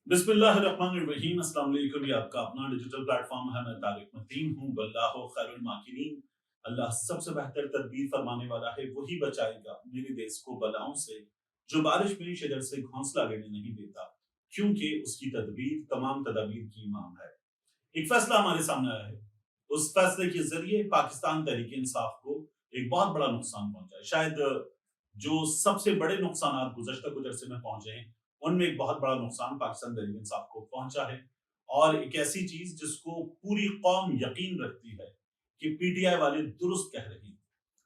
बिस्मिल्लाहिर्रहमानिर्रहीम। अस्सलाम वालेकुम। ये आपका अपना डिजिटल प्लेटफॉर्म है। मैं तारिक मतीन हूँ। वल्लाहु खैरुल माकिरीन। अल्लाह सबसे बेहतर तदबीर फरमाने वाला है, वही बचाएगा मेरे देश को बलाओं से, जो बारिश में शजर से घोंसला लेने नहीं देता, क्योंकि उसकी तदबीर तमाम तदाबीर की इमाम है। एक फैसला हमारे सामने आया है। उस फैसले के जरिए पाकिस्तान तहरीक इंसाफ को एक बहुत बड़ा नुकसान पहुंचा है। शायद जो सबसे बड़े नुकसान गुज़श्ता कुछ अरसे में पहुंचे हैं, उनमें एक बहुत बड़ा नुकसान पाकिस्तान तहरीक इंसाफ को पहुंचा है। और एक ऐसी चीज जिसको पूरी कौम यकीन रखती है कि पीटीआई वाले दुरुस्त कह रहे हैं,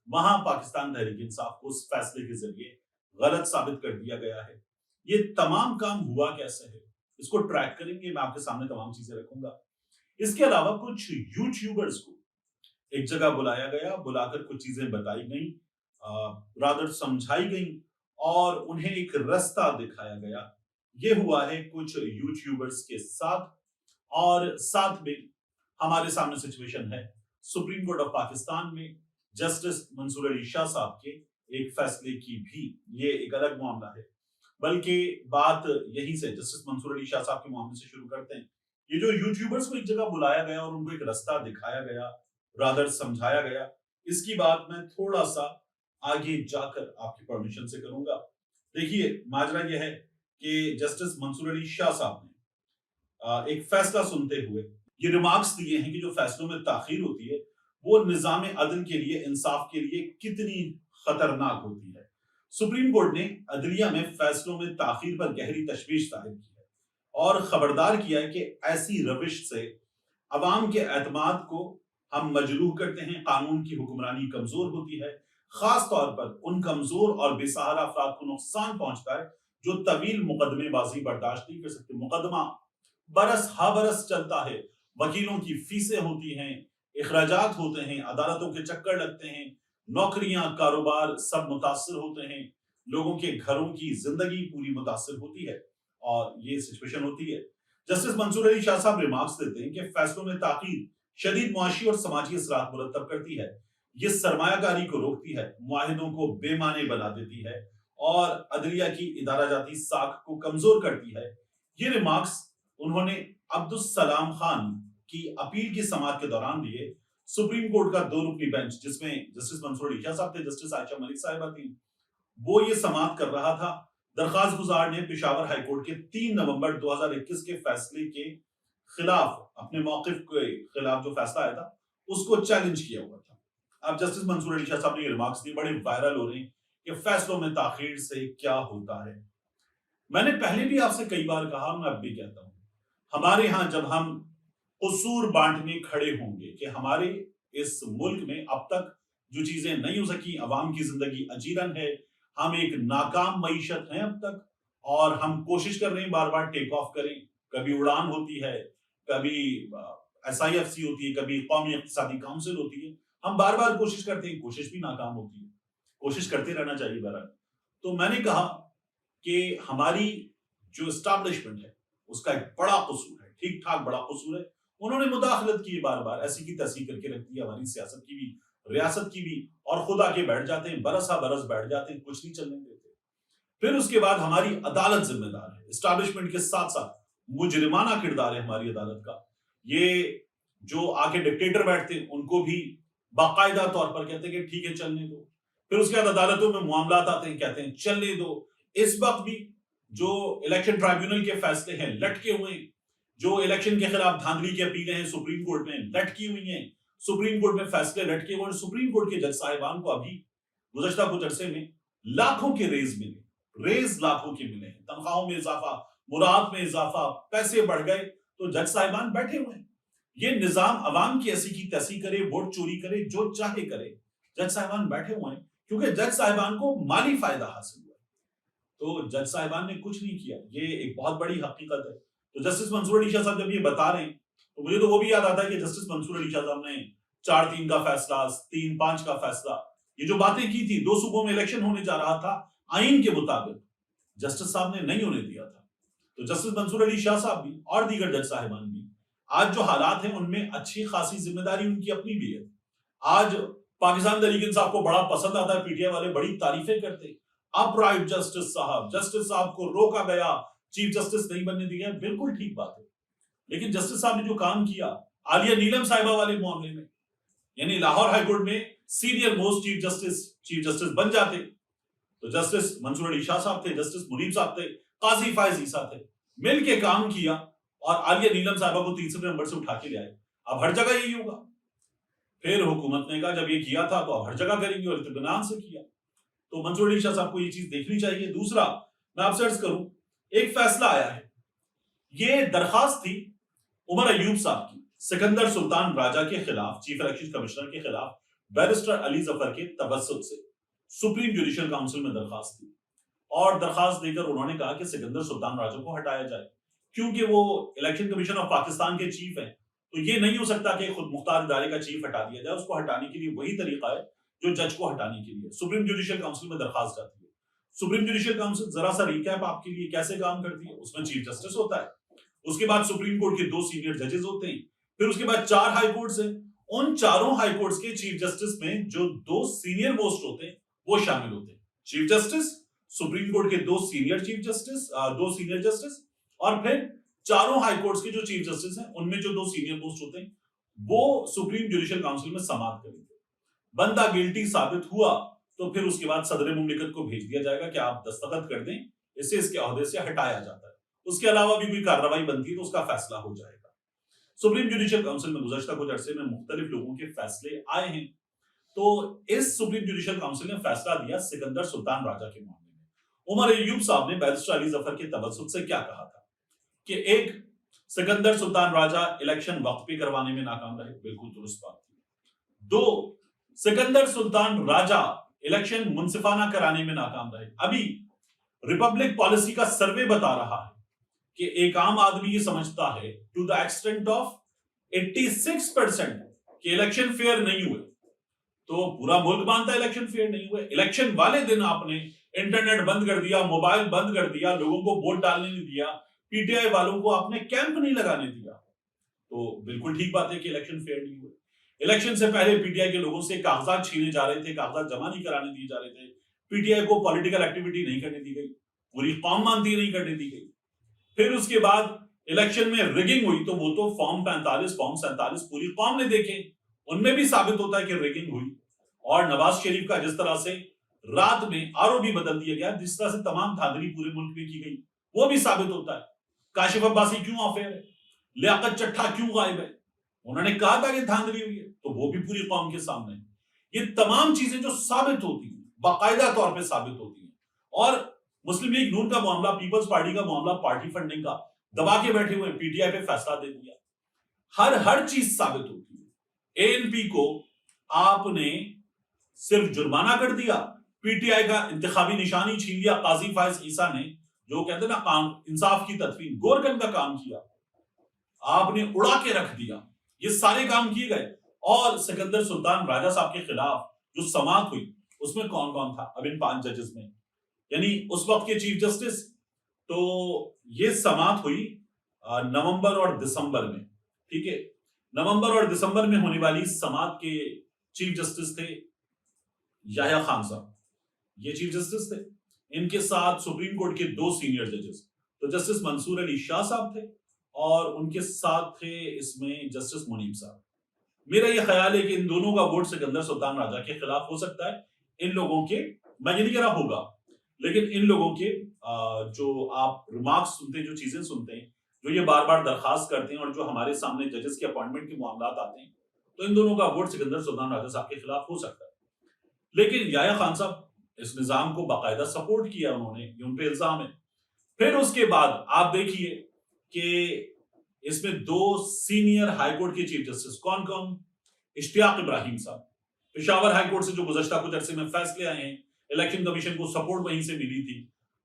वहां पाकिस्तान तहरीक इंसाफ को उस फैसले के जरिए गलत साबित कर दिया गया है। ये तमाम काम हुआ कैसे है, इसको ट्रैक करेंगे। मैं आपके सामने तमाम चीजें रखूंगा। इसके अलावा कुछ यूट्यूबर्स को एक जगह बुलाया गया, बुलाकर कुछ चीजें बताई गई, रादर समझाई गई और उन्हें एक रास्ता दिखाया गया। ये हुआ है कुछ यूट्यूबर्स के साथ। और साथ में हमारे सामने सिचुएशन है सुप्रीम कोर्ट ऑफ पाकिस्तान में जस्टिस मंसूर अली शाह साहब के एक फैसले की भी। ये एक अलग मामला है, बल्कि बात यहीं से जस्टिस मंसूर अली शाह साहब के मामले से शुरू करते हैं। ये जो यूट्यूबर्स को एक जगह बुलाया गया और उनको एक रास्ता दिखाया गया, रादर समझाया गया, इसकी बात मैं थोड़ा सा आगे जाकर आपकी परमिशन से करूंगा। देखिए, माजरा यह है कि जस्टिस मंसूर अली शाह साहब ने एक फैसला सुनते हुए ये रिमार्क्स दिए हैं कि जो फैसलों में ताखीर होती है, वो निजाम अदल के लिए, इंसाफ के लिए कितनी खतरनाक होती है। सुप्रीम कोर्ट ने अदलिया में फैसलों में ताखीर पर गहरी तशवीश जाहिर की है और खबरदार किया है कि ऐसी रविश से अवाम के एतमाद को हम मजरूह करते हैं, कानून की हुक्मरानी कमजोर होती है। खास तौर पर उन कमजोर और बेसहारा अफराद को नुकसान पहुंचता है जो तवील मुकदमेबाजी बर्दाश्त नहीं कर सकते। मुकदमा बरस हा बरस चलता है, वकीलों की फीसें होती हैं, इखराजात होते हैं, अदालतों के चक्कर लगते हैं, नौकरियां, कारोबार सब मुतासर होते हैं, लोगों के घरों की जिंदगी पूरी मुतासर होती है और ये सिचुएशन होती है। जस्टिस मंसूर अली शाह साहब रिमार्क्स देते हैं कि फैसलों में ताकीद शदीद मुआशी और समाजी असरात मुरतब करती है। ये सरमायाकारी को रोकती है, मुआहिदों को बेमाने बना देती है और अदलिया की इदारा जाती साख को कमजोर करती है। ये रिमार्क्स उन्होंने अब्दुल सलाम खान की अपील की समाअत के दौरान दिए। सुप्रीम कोर्ट का दो रुकनी बेंच, जिसमें जस्टिस मंसूर अली शाह साहब थे, जस्टिस आयशा मलिक साहिबा थी, वो ये समाअत कर रहा था। दरखास्त गुजार ने पेशावर हाईकोर्ट के 3 नवंबर 2021 के फैसले के खिलाफ, अपने मौकिफ के खिलाफ जो फैसला आया था, उसको चैलेंज किया हुआ था। अब जस्टिस मंसूर अली शाह साहब ने ये रिमार्क्स दिए, बड़े वायरल हो रहे हैं कि फैसलों में ताखीर से क्या होता है। मैंने पहले भी आपसे कई बार कहा, मैं अब भी कहता हूं, हमारे यहां जब हम कसूर बांटने खड़े होंगे कि हमारे इस मुल्क में अब तक जो चीजें नहीं हो सकी, अवाम की जिंदगी अजीरन है, हम एक नाकाम मईशत हैं अब तक, और हम कोशिश कर रहे हैं बार बार टेक ऑफ करें। कभी उड़ान होती है, कभी SIFC होती है, कभी कौमी इक्तिसादी काउंसिल होती है। हम बार बार कोशिश करते हैं, कोशिश भी नाकाम होती है। कोशिश करते रहना चाहिए बहरहाल। तो मैंने कहा कि हमारी जो एस्टैब्लिशमेंट है, उसका एक बड़ा कसूर है, ठीक ठाक बड़ा कसूर है। उन्होंने मुदाखलत की बार बार, ऐसी की तैसी करके रख दिया हमारी सियासत की भी, रियासत की भी, और खुद आके बैठ जाते हैं, बरसा बरस बैठ जाते हैं, कुछ नहीं चलने देते। फिर उसके बाद हमारी अदालत जिम्मेदार है। एस्टैब्लिशमेंट के साथ साथ मुजरिमाना किरदार है हमारी अदालत का। ये जो आके डिक्टेटर बैठते हैं, उनको भी बाकायदा तौर पर कहते हैं कि ठीक है चलने दो। फिर उसके बाद अदालतों में मामलात आते हैं, कहते हैं चलने दो। इस वक्त भी जो इलेक्शन ट्राइब्यूनल के फैसले हैं लटके हुए हैं, जो इलेक्शन के खिलाफ धांधली की अपीलें हैं सुप्रीम कोर्ट में लटकी हुई हैं, सुप्रीम कोर्ट में फैसले लटके हुए हैं। सुप्रीम कोर्ट के जज साहिबान को अभी गुज़श्ता कुछ अरसे में लाखों के रेज मिले, रेज लाखों के मिले हैं, तनख्वाहों में इजाफा, मुराद में इजाफा, पैसे बढ़ गए, तो जज साहिबान बैठे हुए हैं। ये निजाम अवाम की ऐसी की तैसी करे, वोट चोरी करे, जो चाहे करे, जज साहिबान बैठे हुए हैं, क्योंकि जज साहिबान को माली फायदा हासिल हुआ। तो जज साहिबान ने कुछ नहीं किया, ये एक बहुत बड़ी हकीकत है। तो जस्टिस मंसूर अली शाह साहब जब ये बता रहे हैं, तो मुझे तो वो भी याद आता है कि जस्टिस मंसूर अली शाह साहब ने 4-3 का फैसला, 3-5 का फैसला, ये जो बातें की थी, 2 सूबों में इलेक्शन होने जा रहा था आइन के मुताबिक, जस्टिस साहब ने नहीं होने दिया था। तो जस्टिस मंसूर अली शाह साहब भी और दीगर जज साहिबान भी, आज जो हालात हैं उनमें अच्छी खासी जिम्मेदारी उनकी अपनी भी है। आज पाकिस्तान तहरीक इंसाफ को बड़ा पसंद आता है, पीटीआई वाले बड़ी तारीफें करते हैं। अपराइट जस्टिस साहब को रोका गया, चीफ जस्टिस नहीं बनने दिया है, बिल्कुल ठीक बात है। लेकिन जस्टिस साहब ने जो काम किया आलिया नीलम साहिबा वाले मामले में, यानी लाहौर हाईकोर्ट में सीनियर मोस्ट चीफ जस्टिस बन जाते तो जस्टिस मंसूर अली शाह साहब थे, जस्टिस मुनीब साहब थे, काजी फायज ईसा थे, मिलके काम किया और आलिया नीलम साहिबा को तीसरे नंबर से उठा के ले आए। अब हर जगह यही होगा। फिर हुकूमत ने कहा जब ये किया था तो अब हर जगह करेंगे और इत्मीनान से किया। तो मंसूर अली शाह साहब को ये चीज देखनी चाहिए। दूसरा, मैं आपसे अर्ज करूं, एक फैसला आया है, ये दरखास्त थी उमर अयूब साहब की सिकंदर सुल्तान राजा के खिलाफ, चीफ इलेक्शन कमिश्नर के खिलाफ बैरिस्टर अली जफर के तबस्सुत से सुप्रीम जुडिशियल काउंसिल में दरखास्त थी और दरखास्त देकर उन्होंने कहा कि सिकंदर सुल्तान राजा को हटाया जाए, क्योंकि वो इलेक्शन कमीशन ऑफ पाकिस्तान के चीफ हैं। तो ये नहीं हो सकता कि खुद मुख्तार इदारे का चीफ हटा दिया जाए। उसको हटाने के लिए वही तरीका है जो जज को हटाने के लिए। सुप्रीम जुडिशियल काउंसिल में दरखास्त जाती है। सुप्रीम जुडिशियल काउंसिल, जरा सा रिकैप आपके लिए कैसे काम करती है। उसमें चीफ जस्टिस होता है, उसके बाद सुप्रीम कोर्ट के 2 सीनियर जजेस होते हैं, फिर उसके बाद 4 हाई कोर्ट्स हैं। उन चारों हाई कोर्ट्स के चीफ जस्टिस में जो 2 सीनियर मोस्ट होते हैं वो शामिल होते हैं। चीफ जस्टिस, सुप्रीम कोर्ट के 2 सीनियर जस्टिस और फिर चारों हाई कोर्ट्स के जो चीफ जस्टिस हैं उनमें जो 2 सीनियर मोस्ट होते हैं वो सुप्रीम जुडिशियल काउंसिल में समाअत करेंगे। बंदा गिल्टी साबित हुआ तो फिर उसके बाद सदर मुमलिकत को भेज दिया जाएगा कि आप दस्तखत कर दें, इससे इसके ओहदे से हटाया जाता है। उसके अलावा भी कोई कार्रवाई बनती है तो उसका फैसला हो जाएगा। सुप्रीम जुडिशियल काउंसिल में गुज़श्ता कुछ अरसे में मुख्तलिफ लोगों के फैसले आए हैं। तो इस सुप्रीम जुडिशियल काउंसिल ने फैसला दिया सिकंदर सुल्तान राजा के मामले में। उमर अयूब साहब ने बैरिस्टर अली जफर के तबस्सुत से क्या कहा था कि एक, सिकंदर सुल्तान राजा इलेक्शन वक्त पे करवाने में नाकाम रहे, बिल्कुल दुरुस्त बात थी। 2, सिकंदर सुल्तान राजा इलेक्शन मुनसिफाना कराने में नाकाम रहे। अभी रिपब्लिक पॉलिसी का सर्वे बता रहा है कि एक आम आदमी ये समझता है टू द एक्सटेंट ऑफ 86% कि इलेक्शन फेयर नहीं हुए। तो पूरा मुल्क मानता है इलेक्शन फेयर नहीं हुए। इलेक्शन वाले दिन आपने इंटरनेट बंद कर दिया, मोबाइल बंद कर दिया, लोगों को वोट डालने नहीं दिया, पीटीआई वालों को आपने कैंप नहीं लगाने दिया। तो बिल्कुल ठीक बात है कि इलेक्शन फेयर नहीं हुए। इलेक्शन से पहले पीटीआई के लोगों से कागजात छीने जा रहे थे, कागजात जमा नहीं कराने दिए जा रहे थे, पीटीआई को पॉलिटिकल एक्टिविटी नहीं करने दी गई, पूरी कौम मानती नहीं करने दी गई। फिर उसके बाद इलेक्शन में रिगिंग हुई तो वो तो फॉर्म 45 फॉर्म 47 पूरी कौम ने देखे, उनमें भी साबित होता है कि रिगिंग हुई। और नवाज शरीफ का जिस तरह से रात में आरओबी बदल दिया गया, जिस तरह से तमाम धांधली पूरे मुल्क में की गई, वो भी साबित होता है। काशिफ अब्बासी क्यों अफेयर है, लियाकत चट्ठा क्यों गायब है, उन्होंने कहा था कि धांधली हुई है, तो वो भी पूरी कौम के सामने। ये तमाम चीजें जो साबित होती हैं, बाकायदा तौर पर साबित होती हैं। और मुस्लिम लीग नून का मामला, पीपल्स पार्टी का मामला, पार्टी फंडिंग का, दबा के बैठे हुए पीटीआई पे फैसला दे दिया। हर चीज साबित होती है। एएनपी को आपने सिर्फ जुर्माना कर दिया, पीटीआई का इंतखाबी निशानी छीन लिया। काजी फायज ईसा ने, जो कहते ना काम इंसाफ की तदफीन, गोरकन का काम किया, आपने उड़ा के रख दिया। ये सारे काम किए गए। और सिकंदर सुल्तान राजा साहब के खिलाफ जो समाअत हुई उसमें कौन कौन था अब इन 5 जजेस में, यानी उस वक्त के चीफ जस्टिस। तो ये समाअत हुई नवंबर और दिसंबर में, ठीक है। नवंबर और दिसंबर में होने वाली समाअत के चीफ जस्टिस थे याह्या खान साहब, ये चीफ जस्टिस थे। इनके साथ सुप्रीम कोर्ट के 2 सीनियर जजेस, तो जस्टिस मंसूर अली शाह साहब थे और उनके साथ थे इसमें जस्टिस मुनीब साहब। मेरा यह ख्याल है कि इन दोनों का वोट सिकंदर सुल्तान राजा के खिलाफ हो सकता है। इन लोगों के, मैं ये नहीं कह रहा होगा, लेकिन इन लोगों के जो आप रिमार्क्स सुनते हैं, जो चीजें सुनते हैं, जो ये बार बार दरखास्त करते हैं और जो हमारे सामने जजेस के अपॉइंटमेंट के मामला आते हैं, तो इन दोनों का वोट सिकंदर सुल्तान राजा साहब के खिलाफ हो सकता है। लेकिन याह्या खान साहब इस निजाम को बाकायदा सपोर्ट किया उन्होंने, ये उन पे इल्जाम है। फिर उसके बाद आप देखिए कि इसमें 2 सीनियर हाईकोर्ट के चीफ जस्टिस कौन कौन, इश्तियाक इब्राहिम साहब, पेशावर हाईकोर्ट से जो गुज़श्ता कुछ अरसे में फैसले आए हैं, इलेक्शन कमीशन को सपोर्ट वहीं से मिली थी,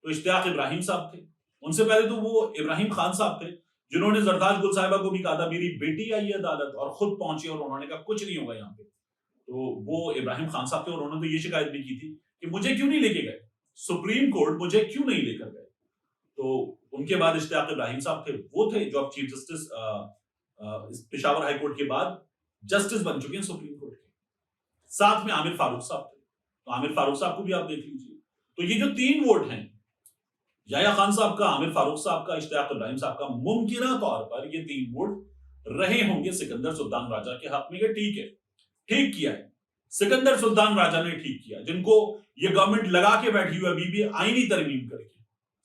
तो इश्तियाक इब्राहिम साहब थे। उनसे पहले तो वो इब्राहिम खान साहब थे जिन्होंने जरदाज गुल साहिबा को भी कहा था मेरी बेटी आई है अदालत, और खुद पहुंचे और उन्होंने कहा कुछ नहीं होगा यहाँ पे। तो वो इब्राहिम खान साहब थे और उन्होंने तो ये शिकायत भी की थी कि मुझे क्यों नहीं लेके गए, सुप्रीम कोर्ट मुझे क्यों नहीं लेकर गए। तो उनके बाद इश्तियाक इब्राहिम साहब थे, वो थे जो अब चीफ जस्टिस पेशावर हाईकोर्ट के बाद जस्टिस बन चुके हैं सुप्रीम कोर्ट के। साथ में आमिर फारूक साहब थे, तो आमिर फारूक साहब को भी आप देख लीजिए। तो ये जो 3 वोट हैं, याह्या खान साहब का, आमिर फारूक साहब का, इश्तियाक इब्राहिम साहब का मुमकिना तौर पर ये 3 वोट रहे होंगे सिकंदर सुल्तान राजा के हक में। ठीक है, ठीक किया है सिकंदर सुल्तान राजा ने, ठीक किया। जिनको ये गवर्नमेंट लगा के बैठी हुई अभी भी आईनी तरमीम करके,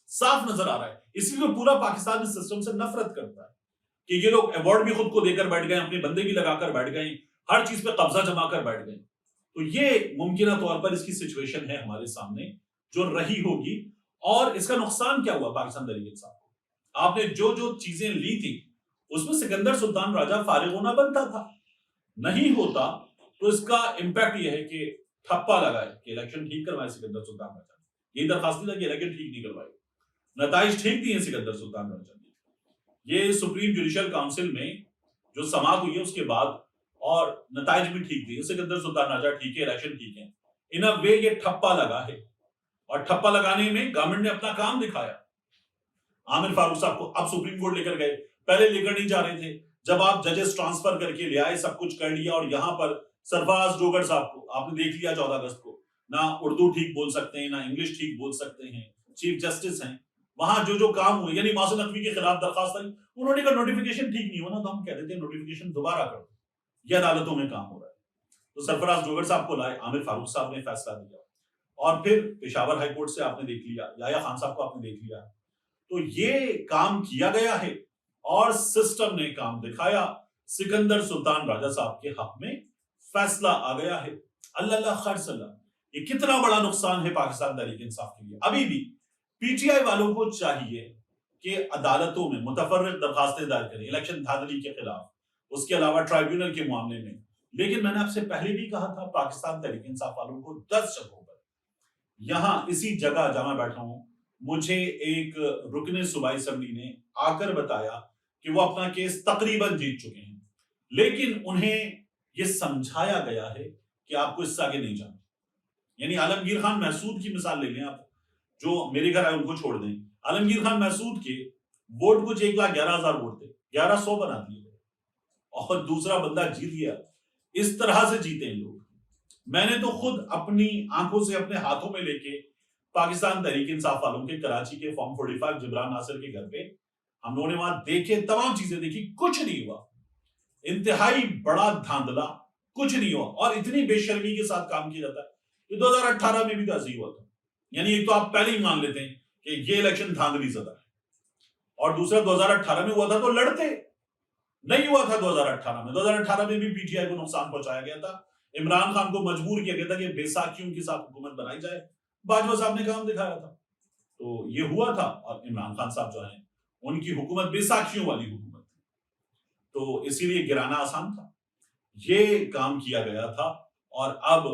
साफ नजर आ रहा है। इसलिए पूरा पाकिस्तान इस सिस्टम से नफरत करता है कि ये लोग अवार्ड भी खुद को देकर बैठ गए, अपने बंदे भी लगाकर बैठ गए, हर चीज पे कब्जा जमा कर बैठ गए। तो ये मुमकिन तौर पर इसकी सिचुएशन है हमारे सामने जो रही होगी। और इसका नुकसान क्या हुआ पाकिस्तान तहरीक इंसाफ को? आपने जो जो चीजें ली थी उसमें सिकंदर सुल्तान राजा फारिग होना बनता था। नहीं होता तो इसका इंपैक्ट यह है कि ठप्पा लगाए कि इलेक्शन ठीक करवाए सिकंदर सुल्तान राजा ने। ये दरखास्त नहीं था कि इलेक्शन ठीक नहीं करवाए, नताइज ठीक दिए सिकंदर सुल्तान राजा ने। ये सुप्रीम जुडिशियल काउंसिल में जो समाअत हुई है उसके बाद और नताइज भी ठीक दिए, सिकंदर सुल्तान राजा ठीक है, इलेक्शन ठीक है। इन अ वे ये ठप्पा लगा है, और ठप्पा लगाने में गवर्नमेंट ने अपना काम दिखाया। आमिर फारूक साहब को अब सुप्रीम कोर्ट लेकर गए, पहले लेकर नहीं जा रहे थे। जब आप जजेस ट्रांसफर करके ले आए, सब कुछ कर लिया, और यहां पर सरफराज डोगर साहब को आपने देख लिया 14 अगस्त को, ना उर्दू ठीक बोल सकते हैं, ना इंग्लिश ठीक बोल सकते हैं, चीफ जस्टिस हैं। वहां जो जो काम हुए, यानी मासूम नकवी के खिलाफ दरखास्त आई, उन्होंने कहा नोटिफिकेशन ठीक नहीं हुआ ना, तो हम कह देते हैं नोटिफिकेशन दोबारा कर दो, ये अदालतों में काम हो रहा है। तो सरफराज डोगर साहब को लाए, आमिर फारूक साहब ने फैसला दिया, और फिर पेशावर हाईकोर्ट से आपने देख लिया, याह्या खान साहब को आपने देख लिया। तो ये काम किया गया है और सिस्टम ने काम दिखाया। सिकंदर सुल्तान राजा साहब के हक में फैसला आ गया है। अल्लाह खैर, ये कितना बड़ा नुकसान है पाकिस्तान तहरीक इंसाफ के लिए। अभी भी पीटीआई वालों को चाहिए कि अदालतों में मुतफर्रिक दरखास्तें दायर करें इलेक्शन धांधली के खिलाफ, उसके अलावा ट्राइब्यूनल के मामले में। लेकिन मैंने आपसे पहले भी कहा था, पाकिस्तान तहरीक इंसाफ वालों को 10 जगहों पर, यहां इसी जगह जहां मैं बैठा हूं, मुझे एक रुकने सूबाई असम्बली ने आकर बताया कि वो अपना केस तकरीबन जीत चुके हैं, लेकिन उन्हें यह समझाया गया है कि आपको इससे आगे नहीं जाना। यानी आलमगीर खान महसूद की मिसाल ले लें आप, जो मेरे घर आए उनको छोड़ दें। आलमगीर खान महसूद के वोट कुछ 1,11,000 वोट थे, 1100 बना दिए गए, और दूसरा बंदा जीत गया। इस तरह से जीते हैं लोग। मैंने तो खुद अपनी आंखों से, अपने हाथों में लेके पाकिस्तान तहरीक इंसाफ वालों के कराची के फॉर्म 45 जिब्रान नासिर के घर पे, हम लोगों ने वहां देखे, तमाम चीजें देखी, कुछ नहीं हुआ। इंतहाई बड़ा धांधला, कुछ नहीं हुआ, और इतनी बेशर्मी के साथ काम किया जाता है। ये 2018 में भी तो ऐसे ही हुआ था। यानी एक तो आप पहले ही मान लेते हैं कि ये इलेक्शन धांधली ज़दा है, और दूसरा 2018 में हुआ था तो लड़ते, नहीं हुआ था 2018 में। 2018 में भी पीटीआई को नुकसान पहुंचाया गया था, इमरान खान को मजबूर किया गया था कि बेसाखियों के साथ हुकूमत बनाई जाए। बाजवा साहब ने काम दिखाया था, तो ये हुआ था, और इमरान खान साहब जो है उनकी हुकूमत बेसाखियों वाली हुकूमत थी, तो इसीलिए गिराना आसान था। ये काम किया गया था। और अब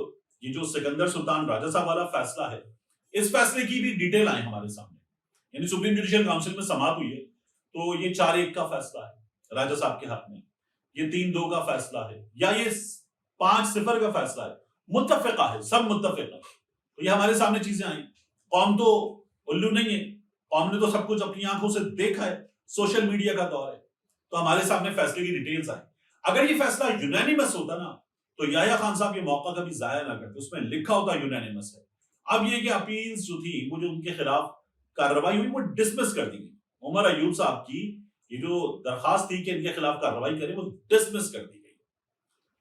ये जो सिकंदर सुल्तान राजा साहब वाला फैसला है, इस फैसले की भी डिटेल आए हमारे सामने। यानी सुप्रीम जुडिशियल काउंसिल में समाअत हुई है, तो ये 4-1 का फैसला है राजा साहब के हक में, ये 3-2 का फैसला है, या ये 5-0 का फैसला है, मुत्तफिका है, सब मुत्तफिक है। तो ये हमारे सामने चीजें आई। कौम तो उल्लू नहीं है, कौम ने तो सब कुछ अपनी आंखों से देखा है, सोशल मीडिया का दौर है, तो हमारे सामने फैसले की डिटेल्स आई। अगर ये फैसला यूनानिमस होता ना, तो याह्या खान साहब ये मौका कभी जाया ना करते, उसमें लिखा होता यूनानिमस है। अब ये कि अपील्स जो थी, वो जो उनके खिलाफ कार्रवाई हुई, वो डिसमिस कर दी गई। उमर अयूब साहब की ये जो दरखास्त थी कि इनके खिलाफ कार्रवाई करें, वो डिसमिस कर दी गई।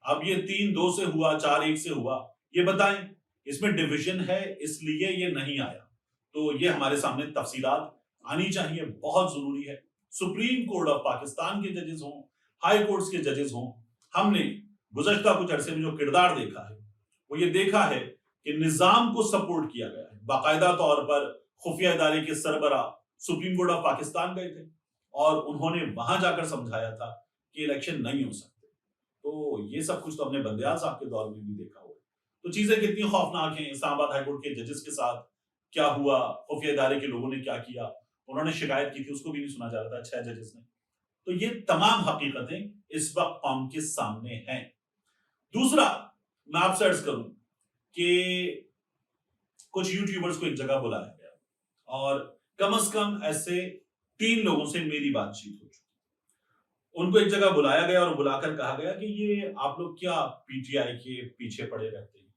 अब ये 3-2 से हुआ, 4-1 से हुआ, ये बताएं, इसमें डिवीजन है इसलिए ये नहीं आया। तो ये हमारे सामने तफसीलात आनी चाहिए, बहुत जरूरी है। सुप्रीम कोर्ट ऑफ पाकिस्तान के जजेस हों, हाई कोर्ट्स के जजेस हों, हमने गुज़श्ता कुछ अरसे में जो किरदार देखा है, वो ये देखा है कि निजाम को सपोर्ट किया गया है। बाकायदा तौर पर खुफिया इदारे के सरबराह सुप्रीम कोर्ट ऑफ पाकिस्तान गए थे, और उन्होंने वहां जाकर समझाया था कि इलेक्शन नहीं हो सकते। तो ये सब कुछ तो हमने बंदयाल साहब के दौर में भी देखा हुआ। तो चीजें कितनी खौफनाक हैं। इस्लामाबाद हाईकोर्ट के जजेस के साथ क्या हुआ, खुफिया इदारे के लोगों ने क्या किया, उन्होंने शिकायत की थी, उसको भी नहीं सुना जा रहा था 6 जजेस ने। तो ये तमाम हकीकतें इस वक्त कौम के सामने हैं। दूसरा, मैं आपसे अर्ज करूं कि कुछ यूट्यूबर्स को एक जगह बुलाया गया, और कम से कम ऐसे 3 लोगों से मेरी बातचीत हो चुकी। उनको एक जगह बुलाया गया और बुलाकर कहा गया कि ये आप लोग क्या पीटीआई के पीछे पड़े रहते हैं,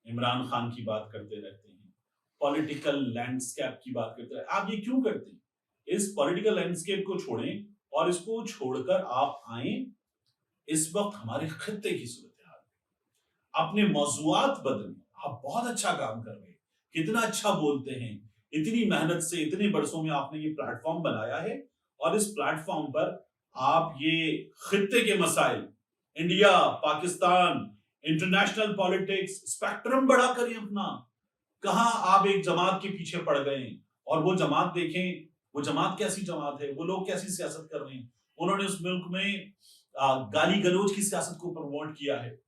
इमरान खान की बात करते रहते हैं, पॉलिटिकल लैंडस्केप की बात करते हैं। आप ये क्यों करते हैं? इस पॉलिटिकल लैंडस्केप को छोड़ें और इसको छोड़कर आप आए इस वक्त हमारे खित्ते की सूरत हाल, अपने मौजूआत बदलें। आप बहुत अच्छा काम कर रहे हैं, कितना अच्छा बोलते हैं, इतनी मेहनत से इतने बरसों में आपने ये प्लेटफॉर्म बनाया है और इस प्लेटफॉर्म पर आप ये खित्ते के मसाइल, India, Pakistan, international politics, spectrum बड़ा करें अपना। कहां आप एक जमात के पीछे पड़ गए और वो जमात देखें, वो जमात कैसी जमात है, वो लोग कैसी सियासत कर रहे हैं। उन्होंने उस मुल्क में गाली गलौज की सियासत को प्रमोट किया है।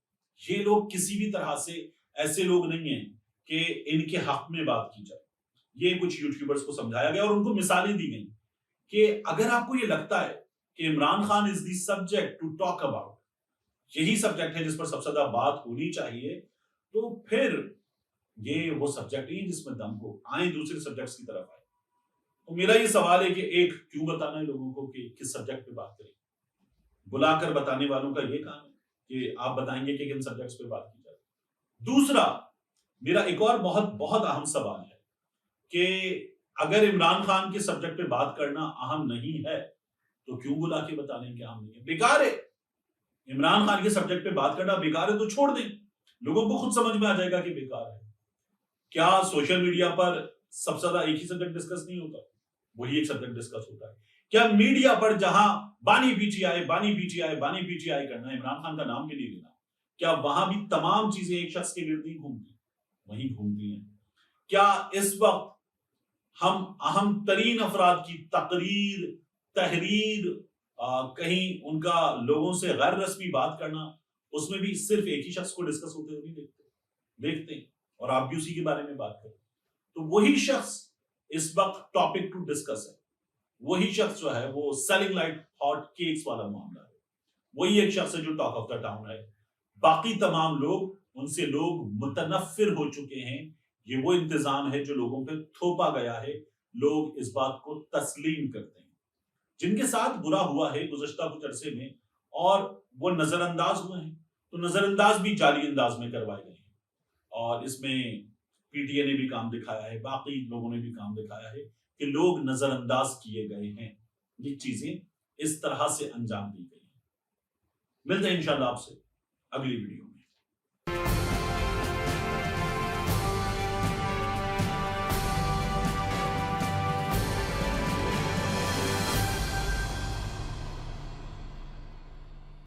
ये लोग किसी भी तरह से ऐसे लोग नहीं हैं कि इनके हक में बात की जाए। ये कुछ यूट्यूबर्स को समझाया गया और उनको मिसालें दी गई कि अगर आपको ये लगता है कि Imran Khan is the subject to talk about, यही सब्जेक्ट है जिस पर सबसे ज्यादा बात होनी चाहिए, तो फिर ये वो सब्जेक्ट नहीं जिसमें दम हो, आए दूसरे सब्जेक्ट्स की तरफ आए। तो मेरा ये सवाल है कि एक, क्यों बताना है लोगों को कि किस सब्जेक्ट पे बात करें? बुलाकर बताने वालों का ये काम है कि आप बताएंगे कि किन सब्जेक्ट्स पे बात की जाए। दूसरा, मेरा एक और बहुत बहुत अहम सवाल है कि अगर इमरान खान के सब्जेक्ट पे बात करना अहम नहीं है तो क्यों बुला के बताने कि अहम नहीं है? बेकार है। इमरान खान के सब्जेक्ट पे बात करना बेकार है तो छोड़ दें, लोगों को खुद समझ में आ जाएगा कि बेकार है। क्या सोशल मीडिया पर सबसे ज्यादा एक ही सब्जेक्ट डिस्कस नहीं होता? वही एक सब्जेक्ट डिस्कस होता है। क्या मीडिया पर जहां बानी पीटीआई बानी पीटीआई बानी पीटीआई करना, इमरान खान का नाम भी नहीं लेना, क्या वहां भी तमाम चीजें एक शख्स के गिर्द ही घूमती? वही घूमती हैं। क्या इस वक्त हम अहम तरीन अफराद की तकरीर, तहरीर, कहीं उनका लोगों से गैर रस्मी बात करना, उसमें भी सिर्फ एक ही शख्स को डिस्कस होते हुए नहीं देखते हैं और आप भी उसी के बारे में बात करें, तो वही शख्स इस वक्त टॉपिक टू डिस्कस है। वही शख्स जो है वो सेलिंग लाइक हॉट केक्स वाला मामला है। वही एक शख्स है जो टॉक ऑफ द टाउन है। बाकी तमाम लोग, उनसे लोग मुतनफ्फिर हो चुके हैं। ये वो इंतजाम है जो लोगों पे थोपा गया है। लोग इस बात को तस्लीम करते हैं। जिनके साथ बुरा हुआ है गुज़श्ता कुछ अरसे में और वो नजरअंदाज हुए हैं, तो नजरअंदाज भी जाली अंदाज में करवाए गए हैं और इसमें पीटीए ने भी काम दिखाया है, बाकी लोगों ने भी काम दिखाया है कि लोग नजरअंदाज किए गए हैं। ये चीजें इस तरह से अंजाम दी गई हैं। मिलते हैं इंशाल्लाह आपसे अगली वीडियो में।